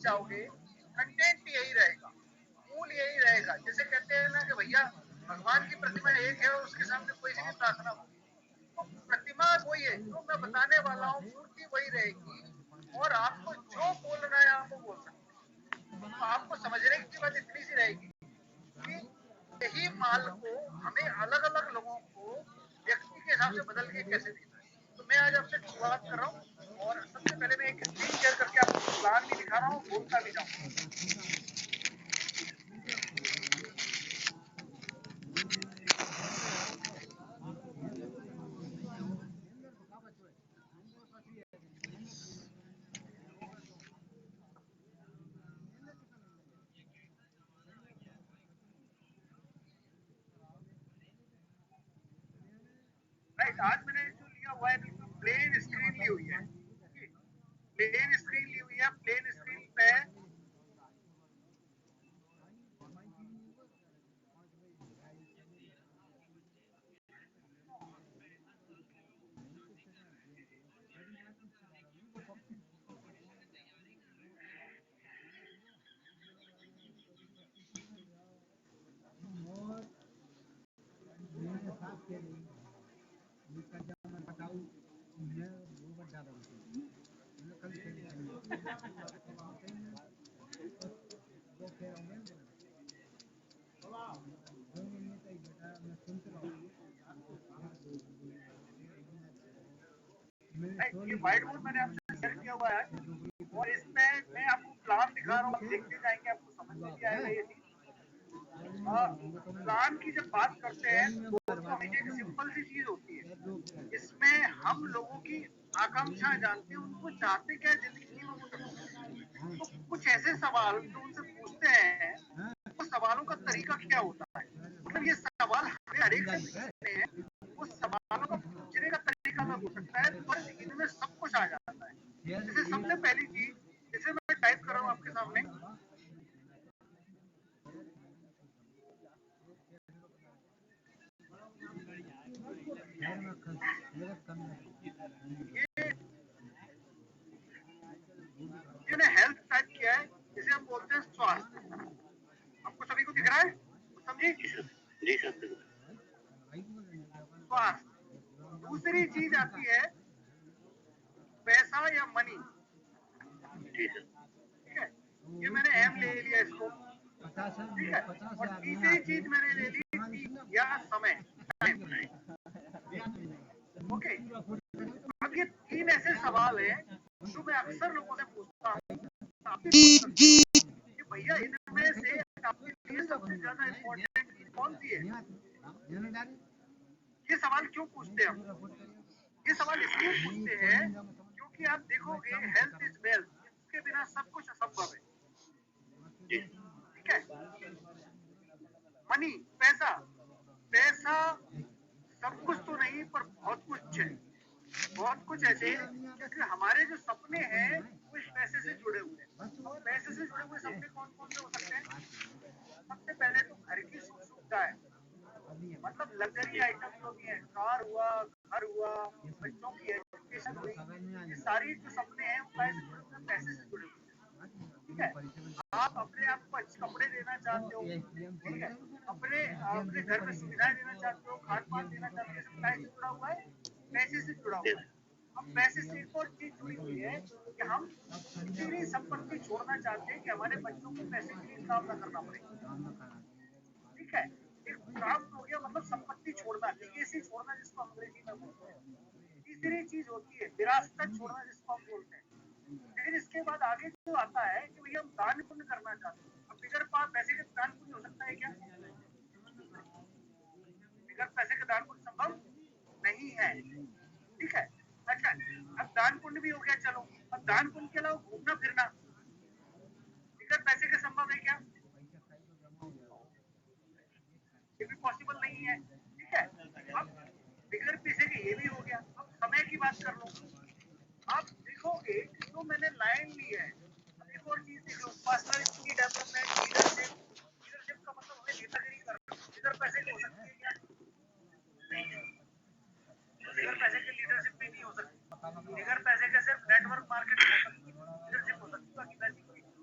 जाओगे कंटेंट यही रहेगा, मूल यही रहेगा। जैसे कहते हैं ना कि भैया भगवान की प्रतिमा एक है और उसके सामने कोई सी भी प्रार्थना हो, तो प्रतिमा वही है जो मैं बताने वाला हूँ, मूर्ति वही रहेगी और आपको जो बोलना है आपको बोल सकते हैं। तो आपको समझने की बात इतनी सी रहेगी कि यही माल को हमें अलग अलग लोगों को व्यक्ति के हिसाब से बदल के कैसे देना है। तो मैं आज आपसे शुरुआत कर रहा हूँ और सबसे पहले मैं एक स्क्रीन शेयर करके आपको प्लान भी दिखा रहा हूँ, बोलता भी जाऊँ। राइट, आज मैंने जो लिया हुआ है बिल्कुल प्लेन स्क्रीन ली हुई है, प्लेन स्क्रीन ली हुई है। प्लेन स्क्रीन पे ये व्हाइट बोर्ड मैंने आपसे शेयर किया हुआ है और इसमें मैं आपको प्लान दिखा रहा हूँ, आप देखते जाएंगे, आपको समझ में भी आएगा। ये प्लान की जब बात करते हैं तो हमेशा एक सिंपल सी चीज होती है, इसमें हम लोगों की आकांक्षा जानते हैं, उनको चाहते क्या जिंदगी में वो करते। तो कुछ ऐसे सवाल जो उनसे पूछते हैं, वो सवालों का तरीका क्या होता है, मतलब ये सवाल हमें हर एक से पूछते हैं, वो सवालों का पूछने का तरीका अलग हो सकता है, पर इनमें सब कुछ आ जाता है। जैसे सबसे पहली चीज, जैसे मैं टाइप कर रहा हूँ आपके सामने, ये हेल्थ टाइप किया है, जिसे हम बोलते हैं स्वास्थ्य। आपको सभी को दिख रहा है, समझिए जी सर। स्वास्थ्य। दूसरी चीज आती है पैसा या मनी, ठीक है, ये मैंने एम ले लिया इसको, ठीक है। और तीसरी चीज मैंने ले ली या समय, ओके। अब ये तीन ऐसे सवाल हैं जो मैं अक्सर लोगों से पूछता हूँ कि भैया इनमें से आपके लिए सबसे ज्यादा इम्पोर्टेंट चीज कौन सी है। ये सवाल क्यों पूछते हैं हम, ये सवाल इसलिए पूछते हैं क्योंकि आप देखोगे हेल्थ इज वेल्थ, इसके बिना सब कुछ असंभव है, ठीक है। मनी, पैसा, पैसा सब कुछ तो नहीं पर बहुत कुछ है, बहुत कुछ ऐसे क्योंकि हमारे जो सपने हैं वो इस पैसे से जुड़े हुए हैं। अब पैसे से जुड़े हुए सपने कौन कौन से हो सकते हैं। सबसे पहले तो घर की सुख सुविधा है, मतलब लग्जरी आइटम जो भी है, कार हुआ, घर हुआ, बच्चों की एजुकेशन हुई, ये सारी जो सपने हैं वो पैसे से जुड़े हुए हैं, ठीक है। आप अपने आप को अच्छे कपड़े देना चाहते हो, ठीक है, अपने अपने घर में सुविधाएं देना चाहते हो, खान पान देना चाहते हो, सब पैसे से जुड़ा हुआ है, पैसे से जुड़ा हुआ है। अब पैसे से एक और चीज जुड़ी हुई है कि हम इतनी संपत्ति छोड़ना चाहते हैं कि हमारे बच्चों को पैसे के लिए काम ना करना पड़े, ठीक है। एक काम हो गया, मतलब संपत्ति छोड़ना, लीगेसी छोड़ना जिसको अंग्रेजी में बोलते हैं। तीसरी चीज होती है विरासत छोड़ना जिसको हम बोलते हैं। फिर इसके बाद आगे जो आता है कि भैया हम दान पुण्य करना चाहते हैं। अब बिगर पैसे के दान पुण्य हो सकता है क्या, बिगर पैसे के दान पुण्य संभव नहीं है, ठीक है। अच्छा, अब दान पुण्य भी हो गया, चलो अब दान पुण्य के अलावा घूमना फिरना बिगर पैसे के संभव है क्या, ये भी पॉसिबल नहीं है, ठीक है। अब बिगर पैसे के ये भी हो गया, अब समय की बात कर लो। आप देखोगे कि जो मैंने लाइन ली है, एक और चीज देख लो, पर्सनालिटी डेवलपमेंट, लीडरशिप। लीडरशिप का मतलब हमें नेतागिरी करना, बिगर पैसे के हो सकती है क्या, बिगर पैसे के लीडरशिप भी नहीं हो सकती, बिगर पैसे के सिर्फ नेटवर्क मार्केटिंग हो सकती है, लीडरशिप हो सकती है, बाकी वैसी कोई नहीं।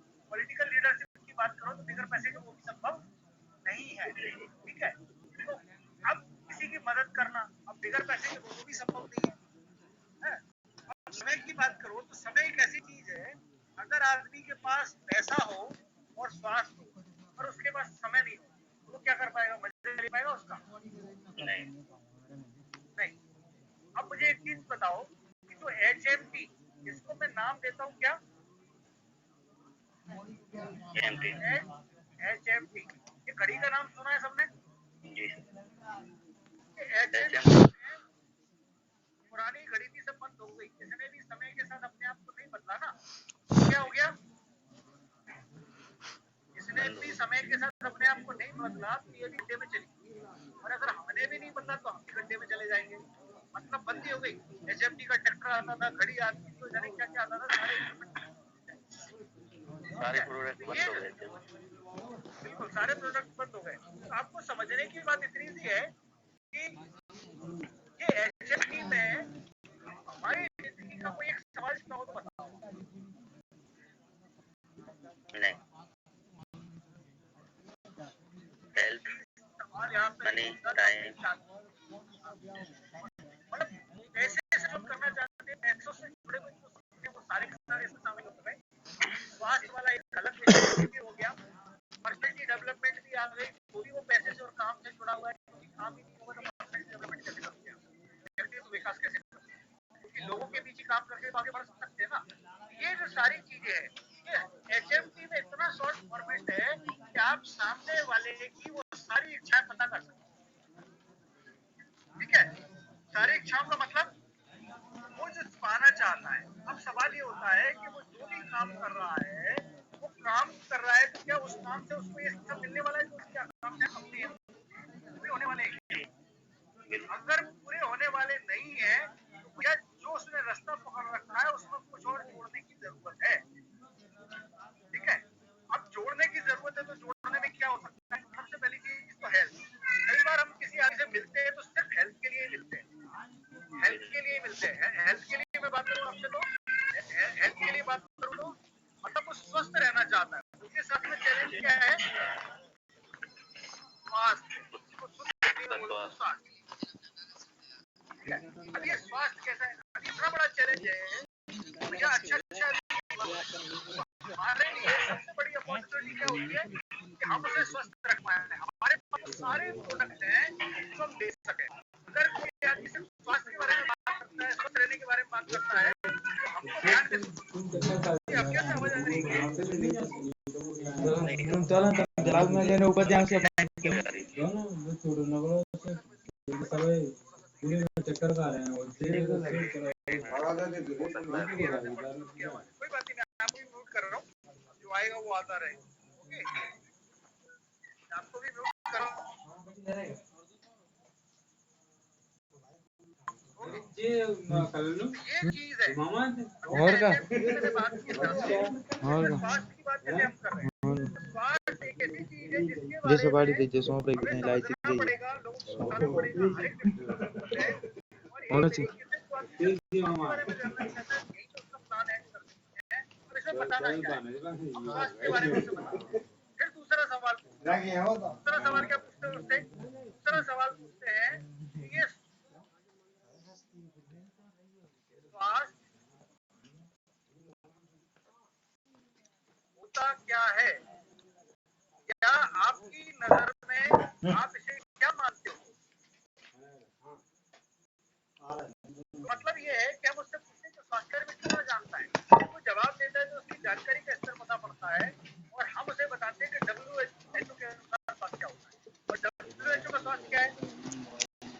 नहीं है, वो भी संभव नहीं है। अब समय की बात करो तो समय एक ऐसी चीज है, अगर आदमी के पास पैसा हो और स्वास्थ्य हो और उसके पास समय नहीं हो, तो वो क्या कर पाएगा? मजे ले पाएगा उसका? नहीं। अब मुझे एक चीज बताओ कि जो HMT, इसको मैं नाम देता हूँ क्या? HMT, ये घड़ी का नाम सुना है सबने? HMT पुरानी घड़ी थी, सब बंद हो गई। इसने भी समय के साथ अपने आप को नहीं बदला ना, क्या हो गया? इसने भी समय के साथ अपने आप को नहीं बदला, तो ये भी गड्ढे में चली। और अगर हमने भी नहीं बदला तो हम भी गड्ढे में चले जाएंगे। मतलब बंदी हो गई। HMT का ट्रैक्टर आता था, घड़ी आती थी, जाने क्या क्या आता था, सारे प्रोडक्ट बंद हो गए थे। बिल्कुल, सारे प्रोडक्ट बंद हो गए। तो आपको समझने की बात इतनी सी है कि ये HMT में हमारी जिंदगी का कोई एक सवाल छुपा हो तो बताओ। नहीं। हेल्थ, मनी, टाइम, मतलब पैसे से जो करना चाहते हैं, पैसों से जुड़े हुए जो चीजें, वो सारे के सारे इसमें शामिल हो गए। स्वास्थ्य वाला एक अलग विषय भी हो गया, पर्सनैलिटी डेवलपमेंट भी आ गई, वो भी वो पैसे से और काम से जुड़ा हुआ है, क्योंकि काम ही नहीं होगा तो पर्सनैलिटी डेवलपमेंट कैसे करोगे आप? व्यक्तित्व विकास कैसे करोगे? क्योंकि लोगों के बीच ही काम करके तो आगे बढ़ सकते हैं ना। ये जो सारी चीजें हैं, ये HMT में इतना शॉर्ट फॉर्मेट है कि आप सामने वाले की वो सारी इच्छाएं पता कर सकते हैं। ठीक है, सारी इच्छाओं का मतलब वो जो पाना चाहता है। अब सवाल ये होता है कि वो जो भी काम कर रहा है, वो काम कर रहा है तो क्या उस काम से उसको ये सब मिलने वाला है जो उसके आकांक्षाएं अपनी है, पूरे होने वाले हैं? अगर पूरे होने वाले नहीं है तो भैया जो उसने रास्ता पकड़ रखा है उसमें कुछ और जोड़ने की जरूरत है। ठीक है, अब जोड़ने की जरूरत है तो जोड़ने में क्या हो सकता है? सबसे पहली चीज तो हेल्थ। कई बार हम किसी आदमी से मिलते हैं तो सिर्फ हेल्थ के लिए ही मिलते हैं, हेल्थ के लिए मिलते हैं। हेल्थ के लिए मैं बात करूं आपसे तो हेल्थ के लिए बात करूं तो मतलब वो स्वस्थ रहना चाहता है। उसके साथ में चैलेंज क्या है? स्वास्थ्य, उसको शुद्ध करने में बोलते हैं स्वास्थ्य। अब ये स्वास्थ्य कैसा है? अब इतना बड़ा चैलेंज है भैया। अच्छा हमारे लिए सबसे बड़ी अपॉर्चुनिटी क्या होती है कि हम उसे स्वस्थ रख पाए। हमारे पास सारे प्रोडक्ट हैं जो हम दे सके। अगर कोई आदमी सिर्फ स्वास्थ्य के बारे में बात करता है, स्वस्थ रहने के बारे में बात करता है, तो हमको ध्यान कैसे? अब कैसे आवाज आ रही है? चक्कर का रहे हैं कोई बात नहीं, मैं आपको भी म्यूट कर रहा हूँ, जो आएगा वो आता रहे। ओके, आपको भी म्यूट कर रहा हूँ। ये चीज है और का स्वास्थ्य की बात जैसे हम कर रहे हैं, स्वास्थ्य एक ऐसी चीज है जिसके बारे में हमें समझना पड़ेगा, लोगों को बताना पड़ेगा। हर एक और एक तरीके से जो आदमी के बारे में जानना चाहता है, यही तो उसका प्लान है कर सकते हैं। और इसमें बताना क्या है, हम स्वास्थ्य के बारे में उसे बताते हैं। फिर दूसरा सवाल क्या पूछते हैं उससे? दूसरा सवाल पूछते हैं कि ये स्वास्थ्य होता क्या है? क्या आपकी नजर में आप इसे क्या मानते हो? मतलब ये है कि हम उससे पूछते हैं कि स्वास्थ्य में कितना जानता है। जब वो जवाब देता है तो उसकी जानकारी का स्तर पता पड़ता है और हम उसे बताते हैं कि WHO के अनुसार स्वास्थ्य क्या होता है। और WHO का स्वास्थ्य क्या है?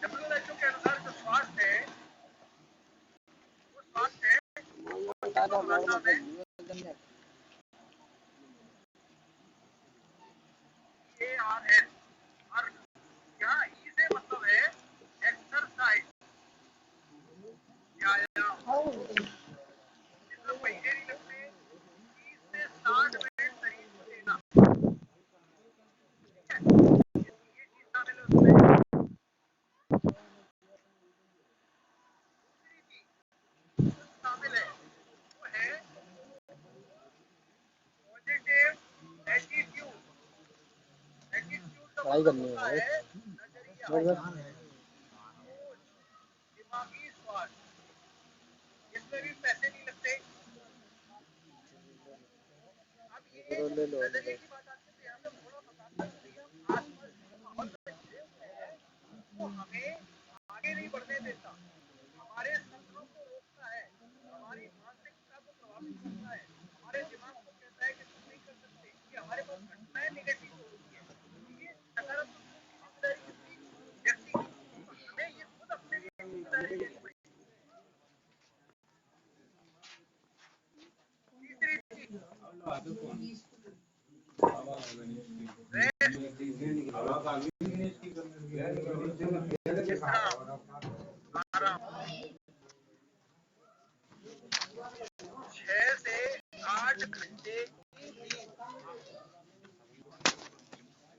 WHO के अनुसार जो स्वास्थ्य है वो स्वास्थ्य है ARN। और यहाँ ई से मतलब है एक्सरसाइज, व्यायाम। इसमें महीने नहीं लगते, 30 से 60 मिनट शरीर को देना। ठीक है, ये चीज शामिल है उसमें। दूसरी चीज जो शामिल है वो है पॉजिटिव एटीट्यूड। एटीट्यूड का मतलब होता है नजरिया, सोच, नजरिए की बात आती है तो यहाँ पे थोड़ा बताना चाहिए। हम आसपास के माहौल में घिरे हुए हैं, वो हमें आगे नहीं बढ़ने देता, हमारे सपनों को रोकता है, हमारी मानसिकता को प्रभावित करता है, हमारे दिमाग को कहता है कि तुम नहीं कर सकते, ये हमारे पास घटनाएं निगेटिव होती है। ये सकारात्मक सोच की जिम्मेदारी किसकी? व्यक्ति की। तो हमें ये खुद अपने लिए जिम्मेदारी लेनी पड़ेगी। तीसरी चीज, आराम। 6 से 8 घंटे की नींद,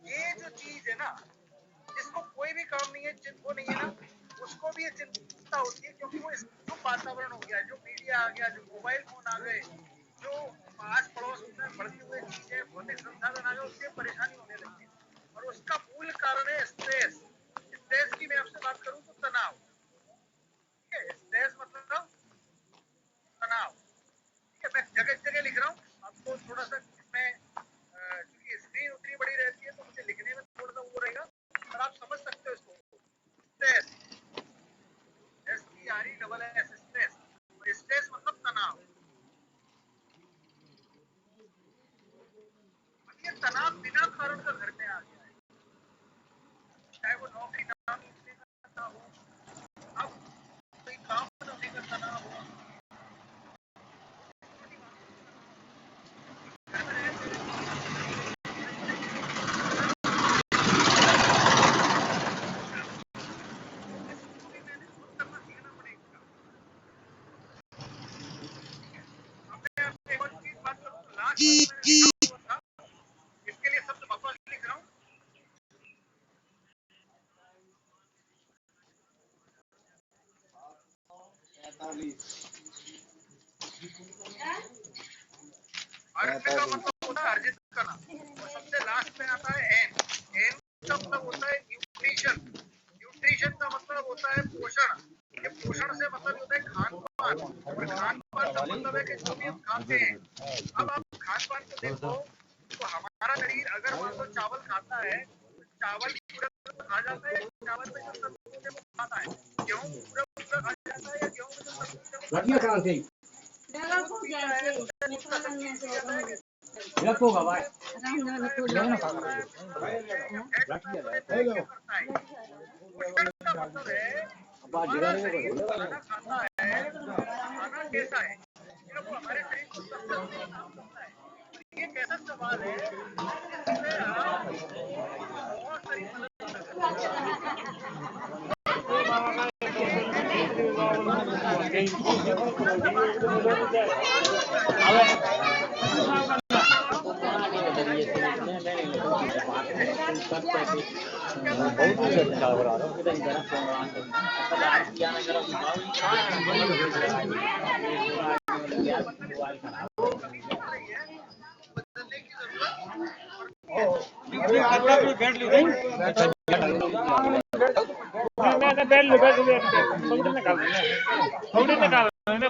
ये जो चीज है ना, जिसको कोई भी काम नहीं है, वो नहीं है ना, उसको भी ये चिंता होती है, क्योंकि वो जो वातावरण हो गया, जो मीडिया आ गया, जो मोबाइल फोन आ गए, जो आस पड़ोस में बढ़ती हुई चीजें, भौतिक संसाधन आ गए, उससे परेशानी होने लगी है। और उसका मूल कारण है स्ट्रेस। स्ट्रेस की मैं आपसे बात करूं तो तनाव। ठीक है, स्ट्रेस मतलब तनाव। ठीक है, मैं जगह जगह लिख रहा हूँ, आपको थोड़ा सा इसमें क्योंकि स्क्रीन उतनी बड़ी रहती है तो मुझे लिखने में थोड़ा सा वो रहेगा, पर आप समझ सकते हो इसको। Stress, STRESS, stress. और स्ट्रेस मतलब तनाव। अब ये तनाव बिना कारण का घर में आ गया है, चाहे वो नौकरी ना मिलने का तनाव हो, अब कोई काम न होने का तनाव हो, घर में रहते रहते इसको भी मैनेज खुद करना सीखना पड़ेगा। अब मैं आपसे एक और चीज बात करूँ तो लास्ट में मैंने लिखा हुआ था, इसके लिए शब्द वापस लिख रहा हूँ। अर्थ का मतलब होता है अर्जित करना, और सबसे लास्ट में आता है एन। एन का मतलब होता है न्यूट्रिशन। न्यूट्रिशन का मतलब होता है पोषण। ये पोषण से मतलब होता है खान पान, और खान पान का मतलब है कि जो भी हम खाते हैं। अब आप खान पान को देखो तो हमारा शरीर अगर मान लो चावल खाता है तो चावल पूरा खा जाता है, चावल में जो सब्जी है वो खाता है, गेहूं पूरा पूरा खा जाता है, या गेहूं में जो सब्जी है वो खाता है, दूध पीता है तो उसका शक्ति पी जाता है, रखोगा भाई करता है। पोषण का मतलब है हमारा शरीर खाना खाता है, खाना कैसा है, क्या वो हमारे शरीर को स्वस्थ रखने का काम करता है। और ये एक ऐसा सवाल है जिसमें आप बहुत सारी मदद कर सकते बदलने की जरूरत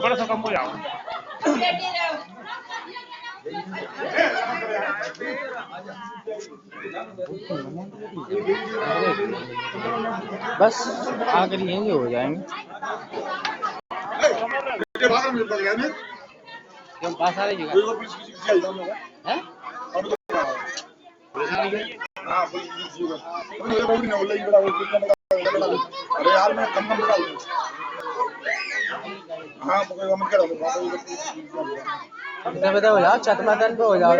बड़ा सा कम हो जाओ। बस आकर यही हो जाएंगे। पास आ रही अरे यार मैं कम बताओ यार छत मैदान पे हो जाओ।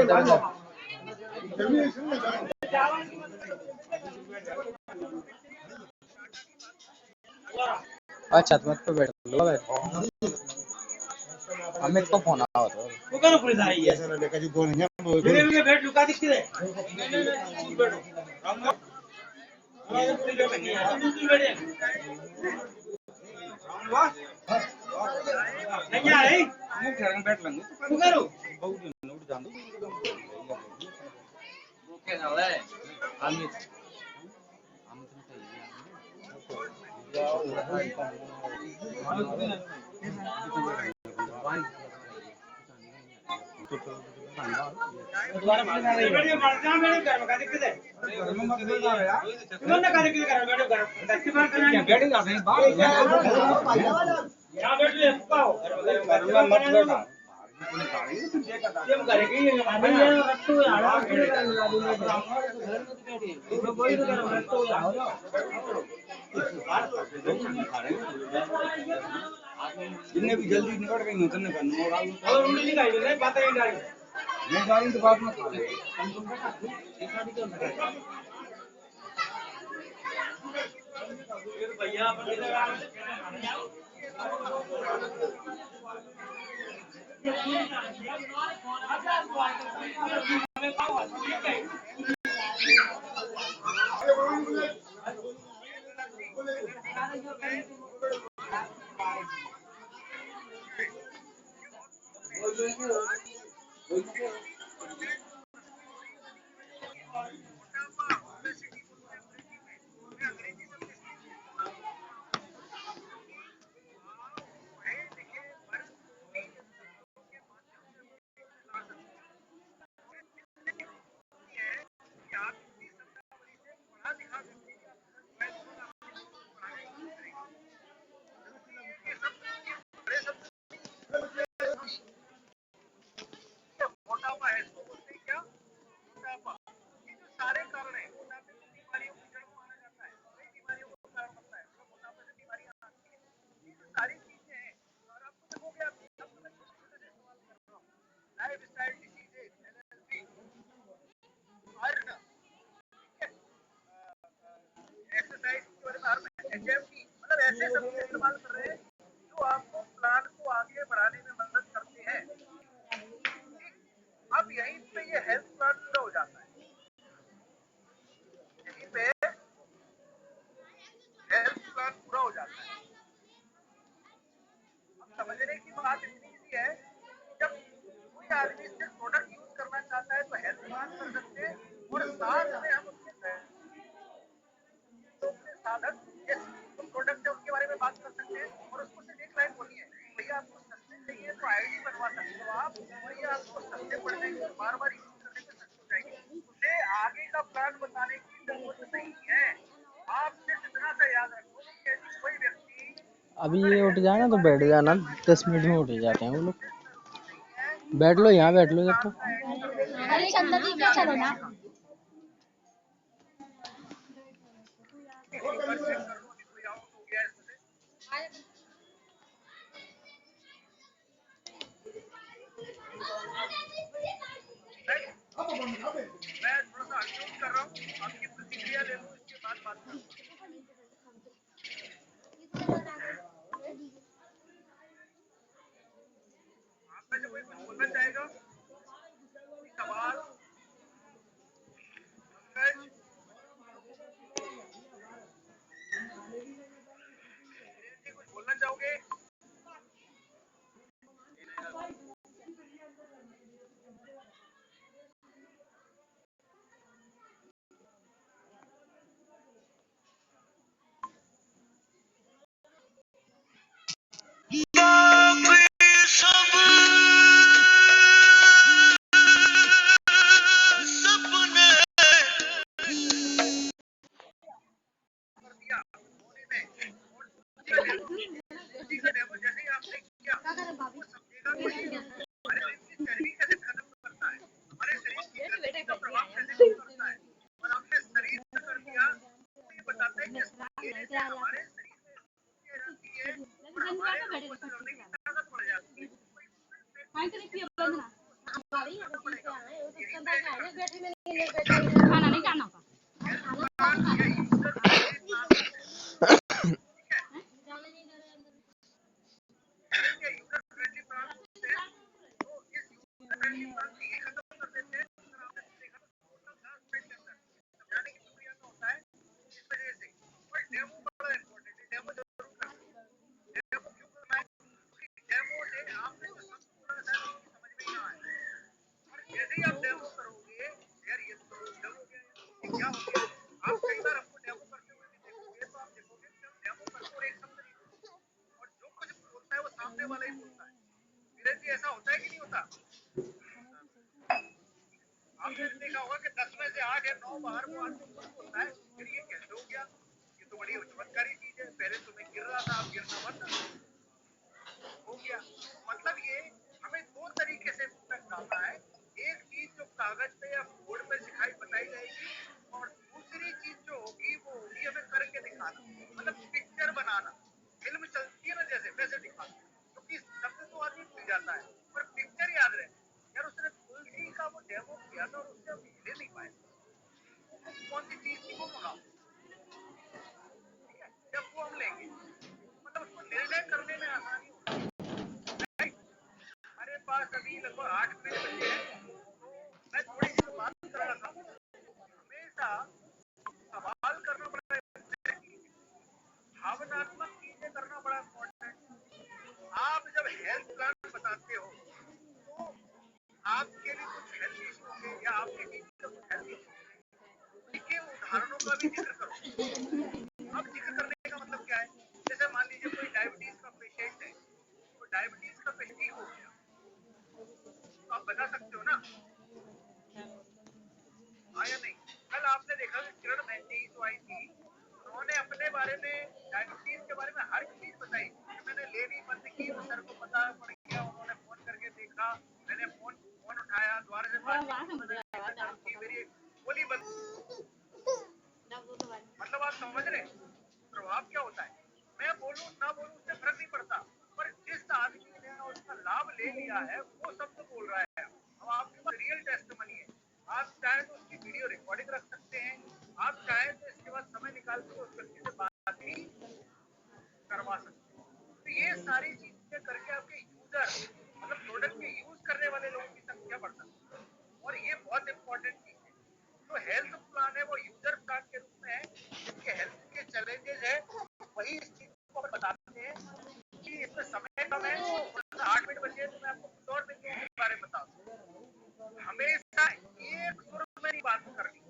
अच्छा छत मत पे बैठ लो। अमित को फोन आया था। वो करो पुलिस आ रही है सर लेकर जो कौन है मेरे बैठ लुका दिखती है बैठो नहीं आ रही मुंह घर में बैठ लेंगे तो करो बहुत नोट जान दो ओके ना ले अमित दोबारा मार रही है वीडियो बनाना मेरे घर में का दिक्कत है घर में मत बोल रहा यार तुमने का दिक्कत कर वीडियो घर दस्ती बार करना है बैठ जाते हैं बाहर यहां बैठ ले पाओ घर में मत बैठा तुम घर की अभी ये रट्टू यार तुम कोई तो कर रट्टू यार जिन्ने भी जल्दी निकल गई उतने का मोबाइल और उंगली निकाल ले बात नहीं डाली मैं गाड़ी तो बात मत कर भैया अपन मोटापा है इसको बोलते हैं क्या मोटापा ये जो सारे कारण है मोटापे को बीमारियों की जड़ माना जाता है कई बीमारियों को कारण बनता है तो मोटापे से बीमारियां आती है ये जो सारी चीजें हैं और आपको देखोगे आप सब मैं छोटे से सवाल कर रहा हूँ life style diseases allergy iron exercise के बारे में एचएमपी मतलब ऐसे शब्द इस्तेमाल कर रहे हैं जो आपको प्लान को आगे बढ़ाने में मदद करते हैं। अब यहीं पे ये हेल्थ प्लान पूरा हो जाता है यहीं पे हेल्थ प्लान पूरा हो जाता है। अब समझने की बात इतनी सी है जब कोई आदमी सिर्फ प्रोडक्ट यूज करना चाहता है तो हेल्थ प्लान कर सकते हैं और साथ में हम अपने साधन प्रोडक्ट है उनके बारे में बात कर सकते हैं और उसको सिर्फ एक लाइन बोली है भैया आपको सस्ते चाहिए तो आईडी बनवा सकते हो आप और ये आपको सस्ते पड़ जाएंगे बार बार यूज करने में सस्ते हो जाएंगे उसे आगे का प्लान बताने की जरूरत नहीं है। आप सिर्फ इतना सा याद रखो कि यदि कोई व्यक्ति अभी ये उठ जाए ना तो बैठ जाना 10 मिनट में उठ जाते हैं वो लोग बैठ लो यहाँ बैठ लो जब तक चलो ना मैं थोड़ा सा अनम्यूट कर रहा हूँ आपकी प्रतिक्रिया ले लूँ इसके बाद बात करूँ। आप में से कोई कुछ बोलना चाहेगा कोई सवाल कुछ बोलना चाहोगे जैसे ही आपने किया वो समझेगा कि हमारे शरीर की चर्बी कैसे खत्म करता है हमारे शरीर की चर्बी का प्रभाव कैसे कम करता है और हमने शरीर से कर दिया तो ये बताता है कि हमारे शरीर में रहती है और हमारे करने की ताकत बढ़ जाती है खाना नहीं खाना जैसे ही आप डेमो करोगे यार ये तो डेमो हो गया क्या हो गया आप कई बार हमको डेमो करते हुए भी देखोगे तो आप देखोगे कि हम डेमो करते हुए एक शब्द नहीं बोलते और जो कुछ बोलता है वो सामने वाला ही बोलता है। धीरे धीरे ऐसा होता है कि नहीं होता 8 या 9 बार वो आदमी खुद बोलता है फिर ये कैसे हो गया, ये तो बड़ी चमत्कारी चीज है, पहले तुम्हें गिर रहा था अब गिरना बंद हो गया। मतलब ये हमें दो तरीके से तक डालना है, एक चीज जो कागज पे या बोर्ड पे सिखाई बताई जाएगी और दूसरी चीज जो होगी वो होगी हमें करके दिखाना, मतलब पिक्चर बनाना। फिल्म चलती है ना जैसे वैसे दिखाना, क्योंकि शब्द तो आदमी भूल जाता है पर पिक्चर याद रहे। यार उसने तुलसी का वो डेमो किया था और उससे हम ले नहीं पाए, कौन सी चीज थी वो मंगाओ, ठीक है, जब वो हम लेंगे मतलब उसको निर्णय करने में आसानी होगी। हमारे पास अभी लगभग 8 मिनट बचे हैं, तो मैं थोड़ी सी बात कर रहा था। हमेशा सवाल करना बड़ा भावनात्मक चीजें करना बड़ा इम्पोर्टेंट। आप जब हेल्थ प्लान बताते हो तो आपके लिए कुछ हेल्थ इशू होंगे या आपके बीच में कुछ हेल्थ इशू होंगे, उनके उदाहरणों का भी जिक्र करो। अब जिक्र करने का मतलब क्या है, जैसे मान लीजिए कोई डायबिटीज का पेशेंट है, तो डायबिटीज का पेशेंट हो गया तो आप बता सकते हो ना, हाँ या नहीं। कल आपने देखा कि किरण बेदी जो आई थी, उन्होंने अपने बारे में डायबिटीज के बारे में हर चीज बताई। मैंने लेनी बंद की, वो सर को पता पड़ गया, उन्होंने फोन करके देखा, मैंने फोन उठाया, द्वार से बात की, मेरी बोली बंद। मतलब आप समझ रहे प्रभाव क्या होता है। मैं बोलूं ना बोलूं उससे फर्क नहीं पड़ता, पर जिस आदमी ने उसका लाभ ले लिया है वो शब्द बोल रहा है। अब आपके पास रियल टेस्टिमनी है, आप चाहे तो उसकी वीडियो रिकॉर्डिंग रख सकते हैं, आप चाहे तो इसके बाद समय निकाल के उस व्यक्ति से बात भी करवा सकते हैं। तो ये सारी चीजें करके आपके यूजर मतलब प्रोडक्ट के यूज करने वाले लोगों की संख्या बढ़ सकती है, और ये बहुत इंपॉर्टेंट चीज है। जो हेल्थ प्लान है वो यूजर प्लान के रूप में है, जिनके हेल्थ के चैलेंजेस है वही इस चीज को बताते हैं कि इसमें समय कम है, 8 मिनट बचे तो मैं आपको कुछ और बिंदुओं के बारे में बता दूं। हमेशा एक सुर में नहीं बात करनी,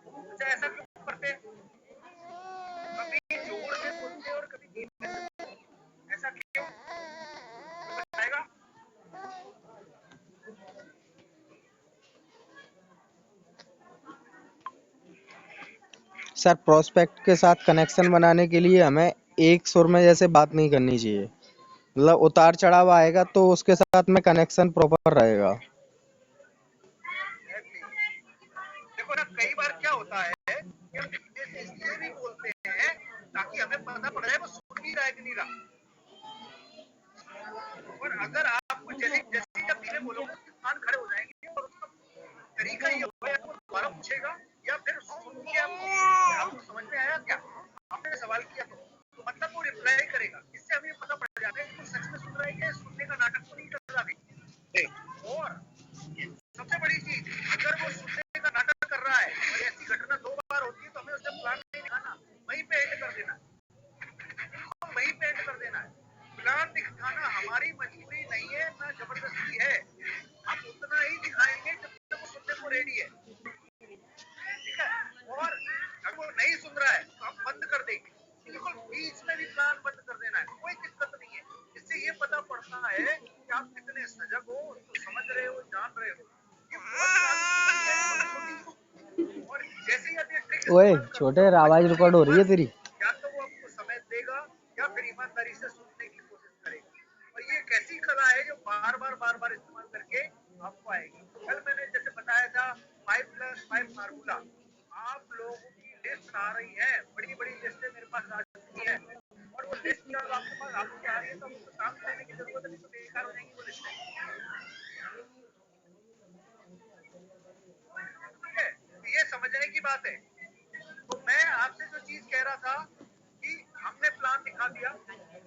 कुछ ऐसा क्यों करते हैं, कभी जोर से बोलते और कभी धीमे से बोलते, ऐसा क्यों बताएगा। सर प्रोस्पेक्ट के साथ कनेक्शन बनाने के लिए हमें एक सुर में जैसे बात नहीं करनी चाहिए, मतलब उतार चढ़ाव आएगा तो उसके साथ में कनेक्शन प्रॉपर रहेगा। देखो ना कई बार क्या होता है कि हम धीमे से इसलिए भी बोलते हैं ताकि हमें पता पड़ जाए वो सुन भी रहा है कि नहीं रहा। और अगर आप जैसे जैसे जब धीमे बोलोगे कान खड़े हो जाएंगे और उसका तरीका ये होगा या तो दोबारा पूछेगा या फिर सुन के आपको समझ में आया क्या, आपने सवाल किया तो मतलब वो रिप्लाई करेगा। इससे हमें पता पड़ जाता है कि वो सच में सुन रहा है कि सुनने का नाटक तो नहीं कर रहा है। और सबसे बड़ी चीज, अगर वो सुनने का नाटक कर रहा है और ऐसी घटना 2 बार होती है तो हमें उससे प्लान नहीं दिखाना, वहीं पे एंड कर देना, वहीं पे एंड कर देना है। प्लान दिखाना हमारी मजबूरी नहीं है ना जबरदस्ती है, हम उतना ही दिखाएंगे जब तक वो सुनने को रेडी है, ठीक है। और अगर वो नहीं सुन रहा है तो हम बंद कर देंगे, बिल्कुल बीच में भी प्लान बंद कर देना है, कोई दिक्कत नहीं है। इससे ये पता पड़ता है कि आप कितने सजग हो, उसको समझ रहे हो, जान रहे हो। ये बहुत और जैसे ही आप ये ट्रिक ओए छोटे आवाज रिकॉर्ड हो रही है तेरी। या तो वो आपको समय देगा या फिर ईमानदारी से सुनने की कोशिश करेगा। और ये एक ऐसी कला है जो बार बार इस्तेमाल करके आपको आएगी। कल मैंने जैसे बताया था 5+5 फार्मूला, आप लोगों की लिस्ट आ रही है, बड़ी बड़ी लिस्टें मेरे पास आ चुकी है, और वो लिस्ट जब आपके पास आपकी आ रही है तो आपको काम करने की जरूरत नहीं, तो बेकार हो जाएंगी वो लिस्टें, ठीक है। तो ये समझने की बात है। तो मैं आपसे जो चीज कह रहा था कि हमने प्लान दिखा दिया,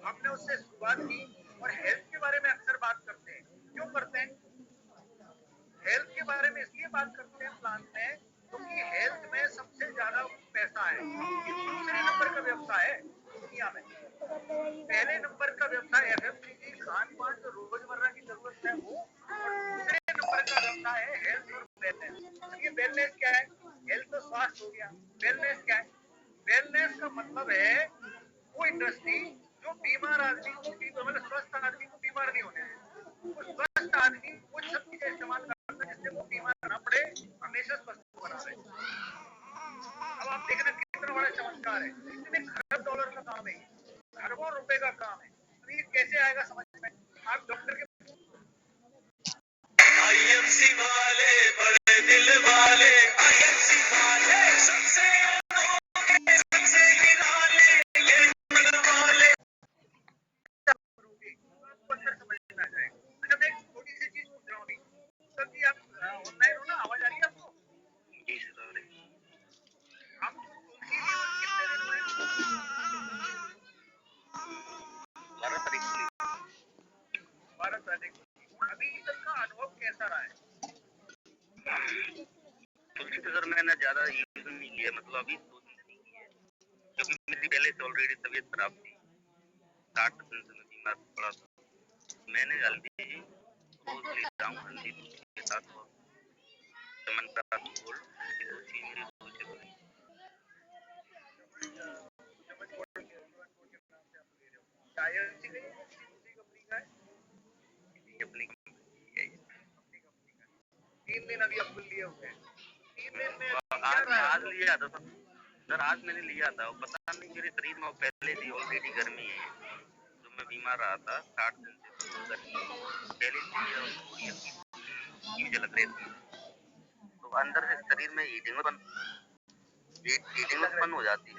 हमने उससे शुरुआत की, और हेल्थ के बारे में अक्सर बात करते हैं। क्यों करते हैं हेल्थ के बारे में? इसलिए बात करते हैं प्लान में क्योंकि हेल्थ में सबसे ज्यादा पैसा है। ये दूसरे नंबर का व्यवसाय है दुनिया में। पहले नंबर का व्यवसाय एफएमसीजी, खान पान जो रोजमर्रा की जरूरत है वो, और दूसरे नंबर का व्यवसाय है हेल्थ और वेलनेस। ये वेलनेस क्या है? हेल्थ तो स्वास्थ्य हो गया, वेलनेस क्या है? वेलनेस का मतलब है वो इंडस्ट्री जो बीमार आदमी को मतलब स्वस्थ आदमी को बीमार नहीं होने देती, वो स्वस्थ आदमी वो सब चीजें इस्तेमाल करता है जिससे वो बीमार ना पड़े। कपड़े हमेशा स्वस्थ बना रहे। अब आप देखना कितना बड़ा चमत्कार है, इतने खरब डॉलर का काम है, खरबों रुपए का काम है, तो ये कैसे आएगा समझ में? आप डॉक्टर के आईएमसी वाले बड़े दिल वाले, आईएमसी वाले सबसे अनोखे, सबसे निराले, ये दिल वाले। आपको अंदर समझ में आ जाएगा। अच्छा मैं एक छोटी सी चीज पूछ रहा हूँ अभी, सर जी आप ऑनलाइन हो ना, आवाज आ रही है आपको? जी सर, आप तुलसी दिवस कितने दिन हुए? 12 तारीख को 12 तारीख। अभी तक का अनुभव कैसा रहा है? तुलसी तो सर मैंने ज्यादा यूज नहीं किया, मतलब अभी 2 दिन नहीं किया, क्योंकि मेरी पहले से ऑलरेडी तबीयत खराब थी, 60 दिन से मैं बीमार पड़ा था। मैंने हल्दी रोज लेता हूँ, हल्दी के साथ चमनप्राश घोल, तुलसी मेरी रोज से बनी। आईएमसी का दूसरी कंपनी का है, अपनी कंपनी है ये। 3 दिन अभी आपको लिए हुए हैं। 3 दिन में आज लिया था सर, आज मैंने लिया था, पता नहीं मेरे शरीर में पहले से ऑलरेडी गर्मी है, जो मैं बीमार रहा था 60 दिन से, तो गर्मी पहले से मुझे लग रही थी, तो अंदर से शरीर में हीटिंग उत्पन्न हो जाती है,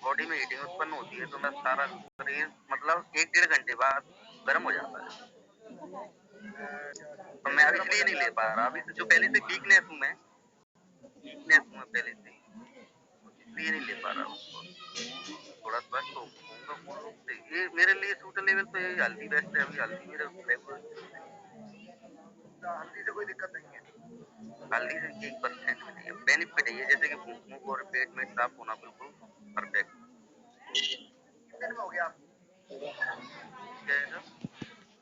बॉडी में हीटिंग उत्पन्न होती है, तो मैं सारा शरीर मतलब 1-1.5 घंटे बाद गर्म हो जाता है। तो मैं अभी इसलिए नहीं ले पा रहा, अभी जो पहले से वीकनेस हूँ मैं पहले से, इसलिए नहीं ले पा रहा उसको, थोड़ा स्वस्थ होऊंगा पूर्ण रूप से। ये मेरे लिए सूटेबल तो ये हल्दी बेस्ट है, अभी हल्दी मेरे हल्दी से कोई दिक्कत नहीं है। हल्दी से 1% भी नहीं है, बेनिफिट है ये, जैसे कि मुंह और पेट में साफ होना बिल्कुल परफेक्ट। कितने दिन हो गया आपको?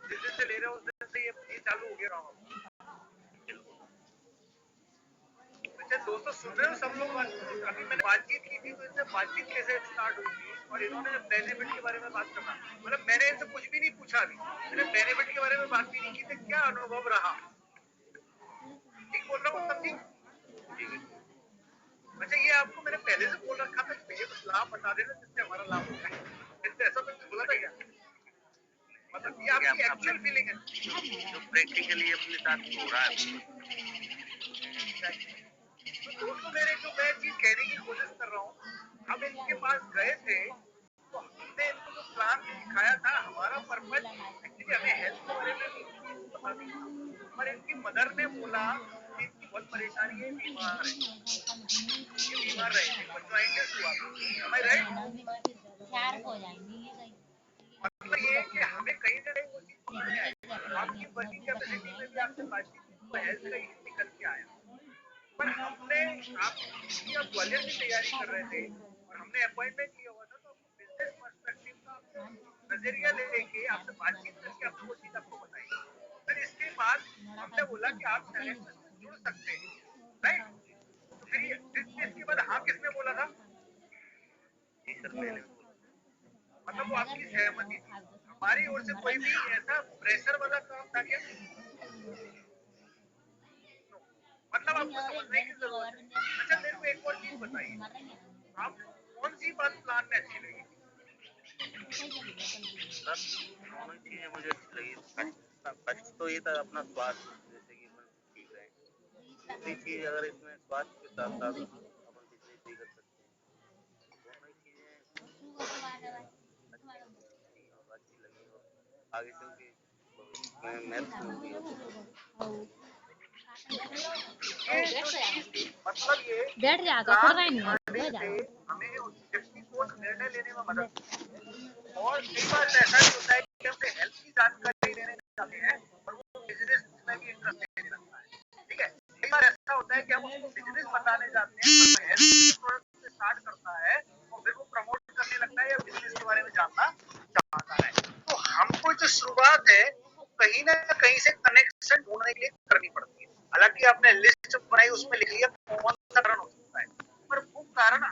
जिस दिन से ले रहे हो उस दिन से ये चालू हो गया रहा हूँ। अच्छा दोस्तों सुन रहे हो सब लोग? अभी मैंने बातचीत की थी, तो इनसे बातचीत कैसे स्टार्ट हुई थी और इन्होंने बेनिफिट के बारे में बात करना, मतलब मैंने इनसे कुछ भी नहीं पूछा, अभी मैंने बेनिफिट के बारे में बात भी नहीं की थी। क्या अनुभव रहा? ठीक बोल रहा हूँ सर जी? अच्छा ये आपको मैंने पहले से बोल रखा था कि भैया कुछ लाभ बता देना जिससे हमारा लाभ होगा, ऐसा कुछ बोला था क्या? मतलब ये आपकी एक्चुअल फीलिंग है जो प्रैक्टिकली अपने साथ हो रहा है। तो दोस्तों मेरे जो मैं चीज कहने की कोशिश कर रहा हूँ, हम इनके पास गए थे तो हमने इनको जो प्लान दिखाया था, हमारा पर्पज एक्चुअली हमें हेल्थ के बारे में बता दी, पर इनकी मदर ने बोला इनकी बहुत परेशानी है, बीमार है, ये बीमार रहे थे, ज्वाइंटिस हुआ, am I right? मतलब ये है कि हमें कहीं ना कहीं वो चीज समझ में आई। आपकी वर्किंग कैपेसिटी में भी आपसे बातचीत की, हेल्थ का इश्यू निकल के आया, पर हमने आप ग्वालियर की तैयारी कर रहे थे और हमने अपॉइंटमेंट लिया हुआ था, तो आपको बिजनेस पर्सपेक्टिव का नजरिया लेके आपसे बातचीत करके आपको वो चीज आपको बताई। फिर इसके बाद हमने बोला कि आप कनेक्शन से जुड़ सकते हैं, राइट? तो फिर इसके बाद हाँ किसने बोला था? मतलब वो आपकी सहमति थी, हमारी ओर से कोई भी ऐसा प्रेशर वाला काम था क्या? मतलब आपको समझने की जरूरत है। अच्छा मेरे को एक और चीज बताइए, आपको कौन सी बात प्लान में अच्छी लगी? सर दोनों चीजें मुझे अच्छी लगी। फर्स्ट तो ये था अपना स्वास्थ्य, जैसे कि अपन ठीक रहे, दूसरी चीज अगर इसमें स्वास्थ्य के साथ साथ अपन बिजनेस भी कर सकते हैं, दोनों ही चीजें अच्छी लगी और आगे चल के भविष्य में महत्वपूर्ण होगी। मतलब ये बैठ जाएगा, पता ही नहीं है, से हमें उस व्यक्ति को निर्णय लेने में मदद मिलती है। और कई बार ऐसा भी होता है कि हमसे हेल्थ की जानकारी लेने जाते हैं और वो बिजनेस में भी इंटरेस्ट लेने लगता है, ठीक है? कई बार ऐसा होता है कि हम उसको बिजनेस बताने जाते हैं, तो हेल्थ प्रोडक्ट से स्टार्ट करता है और फिर वो प्रमोट करने लगता है या बिजनेस के बारे में जानना चाहता है। तो हमको जो शुरुआत है कहीं ना कहीं से कनेक्शन ढूंढने के लिए करनी पड़ती है। हालांकि आपने लिस्ट बनाई, उसमें लिख लिया कौन सा कारण हो सकता है, पर वो कारण